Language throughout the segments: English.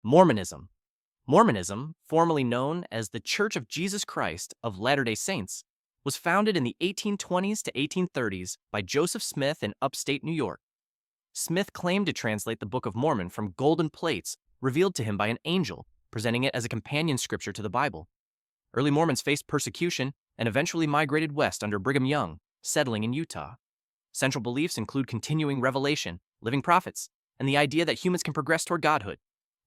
Mormonism. Mormonism, formerly known as the Church of Jesus Christ of Latter-day Saints, was founded in the 1820s to 1830s by Joseph Smith in upstate New York. Smith claimed to translate the Book of Mormon from golden plates revealed to him by an angel, presenting it as a companion scripture to the Bible. Early Mormons faced persecution and eventually migrated west under Brigham Young, settling in Utah. Central beliefs include continuing revelation, living prophets, and the idea that humans can progress toward godhood.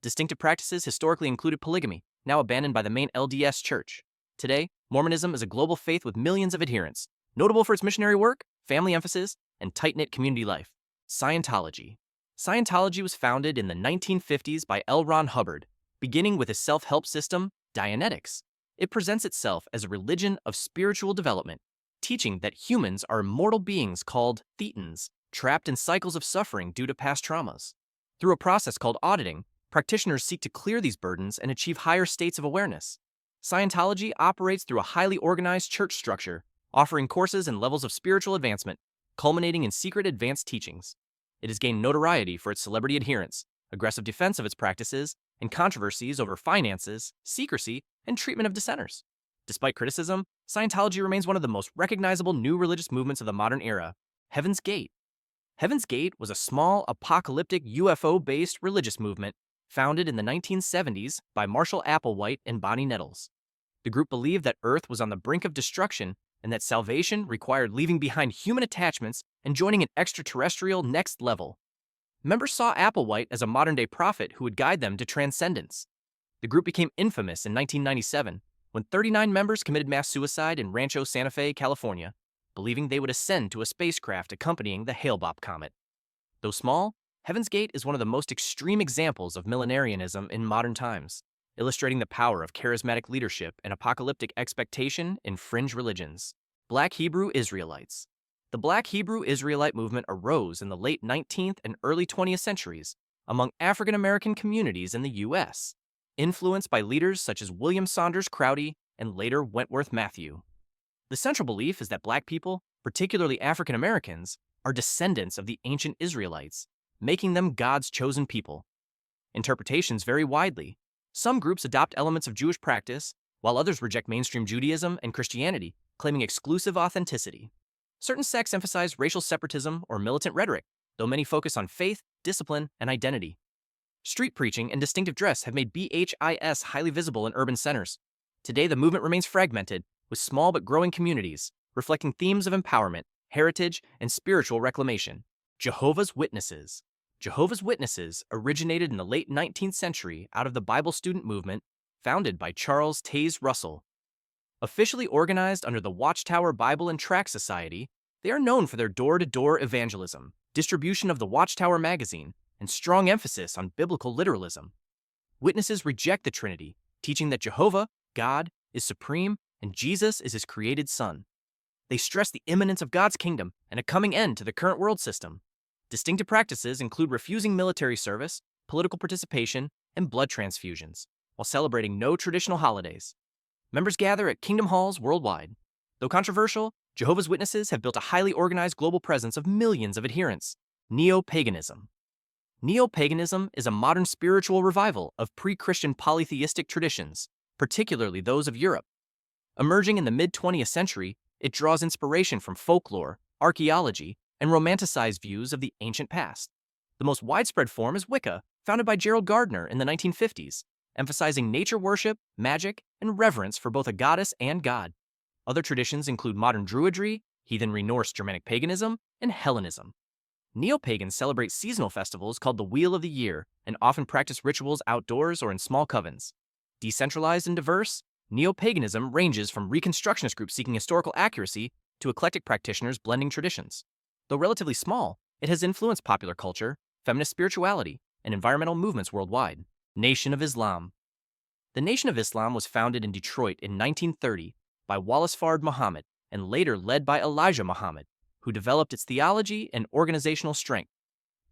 Distinctive practices historically included polygamy, now abandoned by the main LDS Church. Today, Mormonism is a global faith with millions of adherents, notable for its missionary work, family emphasis, and tight-knit community life. Scientology. Scientology was founded in the 1950s by L. Ron Hubbard, beginning with his self-help system, Dianetics. It presents itself as a religion of spiritual development, teaching that humans are immortal beings called thetans, trapped in cycles of suffering due to past traumas. Through a process called auditing, practitioners seek to clear these burdens and achieve higher states of awareness. Scientology operates through a highly organized church structure, offering courses and levels of spiritual advancement, culminating in secret advanced teachings. It has gained notoriety for its celebrity adherents, aggressive defense of its practices, and controversies over finances, secrecy, and treatment of dissenters. Despite criticism, Scientology remains one of the most recognizable new religious movements of the modern era. Heaven's Gate. Heaven's Gate was a small, apocalyptic, UFO-based religious movement founded in the 1970s by Marshall Applewhite and Bonnie Nettles. The group believed that Earth was on the brink of destruction and that salvation required leaving behind human attachments and joining an extraterrestrial next level. Members saw Applewhite as a modern-day prophet who would guide them to transcendence. The group became infamous in 1997 when 39 members committed mass suicide in Rancho Santa Fe, California, believing they would ascend to a spacecraft accompanying the Hale-Bopp comet. Though small, Heaven's Gate is one of the most extreme examples of millenarianism in modern times, illustrating the power of charismatic leadership and apocalyptic expectation in fringe religions. Black Hebrew Israelites. The Black Hebrew Israelite movement arose in the late 19th and early 20th centuries among African American communities in the U.S., influenced by leaders such as William Saunders Crowdy and later Wentworth Matthew. The central belief is that Black people, particularly African Americans, are descendants of the ancient Israelites, making them God's chosen people. Interpretations vary widely. Some groups adopt elements of Jewish practice, while others reject mainstream Judaism and Christianity, claiming exclusive authenticity. Certain sects emphasize racial separatism or militant rhetoric, though many focus on faith, discipline, and identity. Street preaching and distinctive dress have made BHIS highly visible in urban centers. Today, the movement remains fragmented, with small but growing communities, reflecting themes of empowerment, heritage, and spiritual reclamation. Jehovah's Witnesses. Jehovah's Witnesses originated in the late 19th century out of the Bible student movement founded by Charles Taze Russell. Officially organized under the Watchtower Bible and Tract Society, they are known for their door-to-door evangelism, distribution of the Watchtower magazine, and strong emphasis on biblical literalism. Witnesses reject the Trinity, teaching that Jehovah, God, is supreme and Jesus is his created Son. They stress the imminence of God's kingdom and a coming end to the current world system. Distinctive practices include refusing military service, political participation, and blood transfusions, while celebrating no traditional holidays. Members gather at kingdom halls worldwide. Though controversial, Jehovah's Witnesses have built a highly organized global presence of millions of adherents. Neo-paganism. Neo-paganism is a modern spiritual revival of pre-Christian polytheistic traditions, particularly those of Europe. Emerging in the mid-20th century, it draws inspiration from folklore, archaeology, and romanticized views of the ancient past. The most widespread form is Wicca, founded by Gerald Gardner in the 1950s, emphasizing nature worship, magic, and reverence for both a goddess and God. Other traditions include modern Druidry, heathenry Norse Germanic paganism, and Hellenism. Neo-pagans celebrate seasonal festivals called the Wheel of the Year and often practice rituals outdoors or in small covens. Decentralized and diverse, neo-paganism ranges from Reconstructionist groups seeking historical accuracy to eclectic practitioners blending traditions. Though relatively small, it has influenced popular culture, feminist spirituality, and environmental movements worldwide. Nation of Islam. The Nation of Islam was founded in Detroit in 1930 by Wallace Fard Muhammad and later led by Elijah Muhammad, who developed its theology and organizational strength.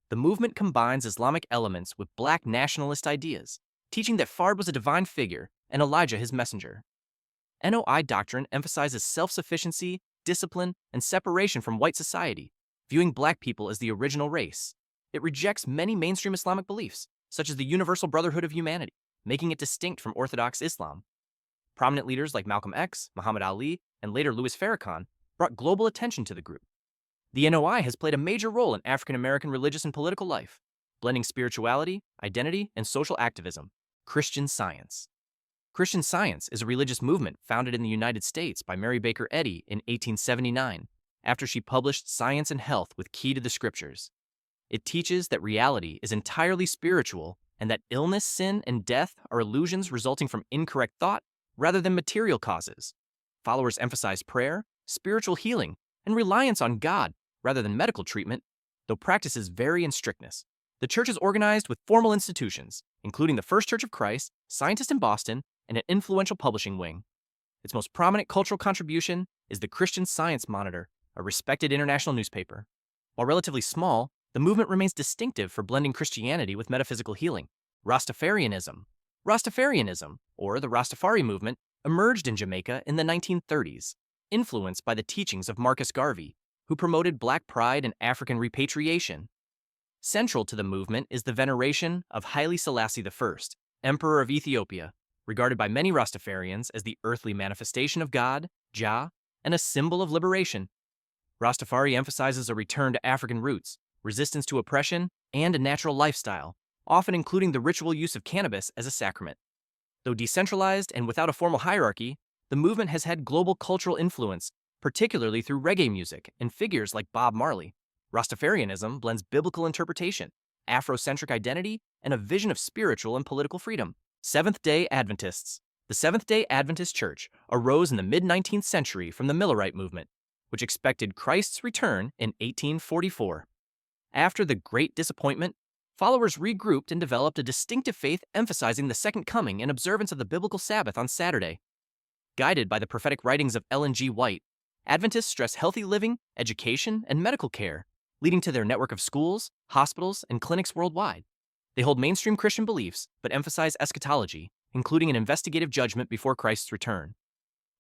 The movement combines Islamic elements with Black nationalist ideas, teaching that Fard was a divine figure and Elijah his messenger. NOI doctrine emphasizes self-sufficiency, discipline, and separation from white society, viewing Black people as the original race. It rejects many mainstream Islamic beliefs, such as the Universal Brotherhood of Humanity, making it distinct from Orthodox Islam. Prominent leaders like Malcolm X, Muhammad Ali, and later Louis Farrakhan brought global attention to the group. The NOI has played a major role in African American religious and political life, blending spirituality, identity, and social activism. Christian Science. Christian Science is a religious movement founded in the United States by Mary Baker Eddy in 1879, after she published Science and Health with Key to the Scriptures. It teaches that reality is entirely spiritual and that illness, sin, and death are illusions resulting from incorrect thought rather than material causes. Followers emphasize prayer, spiritual healing, and reliance on God rather than medical treatment, though practices vary in strictness. The church is organized with formal institutions, including the First Church of Christ, Scientist in Boston, and an influential publishing wing. Its most prominent cultural contribution is the Christian Science Monitor, a respected international newspaper. While relatively small, the movement remains distinctive for blending Christianity with metaphysical healing. Rastafarianism. Rastafarianism, or the Rastafari movement, emerged in Jamaica in the 1930s, influenced by the teachings of Marcus Garvey, who promoted Black pride and African repatriation. Central to the movement is the veneration of Haile Selassie I, Emperor of Ethiopia, regarded by many Rastafarians as the earthly manifestation of God, Jah, and a symbol of liberation. Rastafari emphasizes a return to African roots, resistance to oppression, and a natural lifestyle, often including the ritual use of cannabis as a sacrament. Though decentralized and without a formal hierarchy, the movement has had global cultural influence, particularly through reggae music and figures like Bob Marley. Rastafarianism blends biblical interpretation, Afrocentric identity, and a vision of spiritual and political freedom. Seventh-day Adventists. The Seventh-day Adventist Church arose in the mid-19th century from the Millerite movement, which expected Christ's return in 1844. After the Great Disappointment, followers regrouped and developed a distinctive faith emphasizing the Second Coming and observance of the biblical Sabbath on Saturday. Guided by the prophetic writings of Ellen G. White, Adventists stress healthy living, education, and medical care, leading to their network of schools, hospitals, and clinics worldwide. They hold mainstream Christian beliefs, but emphasize eschatology, including an investigative judgment before Christ's return.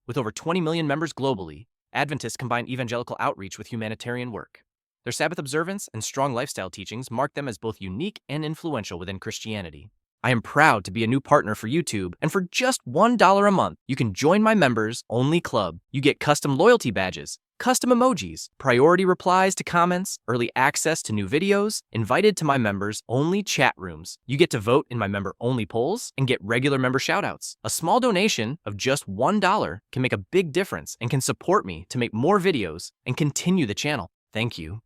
With over 20 million members globally, Adventists combine evangelical outreach with humanitarian work. Their Sabbath observance and strong lifestyle teachings mark them as both unique and influential within Christianity. I am proud to be a new partner for YouTube, and for just $1 a month, you can join my members-only club. You get custom loyalty badges, custom emojis, priority replies to comments, early access to new videos, invited to my members-only chat rooms. You get to vote in my member-only polls and get regular member shoutouts. A small donation of just $1 can make a big difference and can support me to make more videos and continue the channel. Thank you.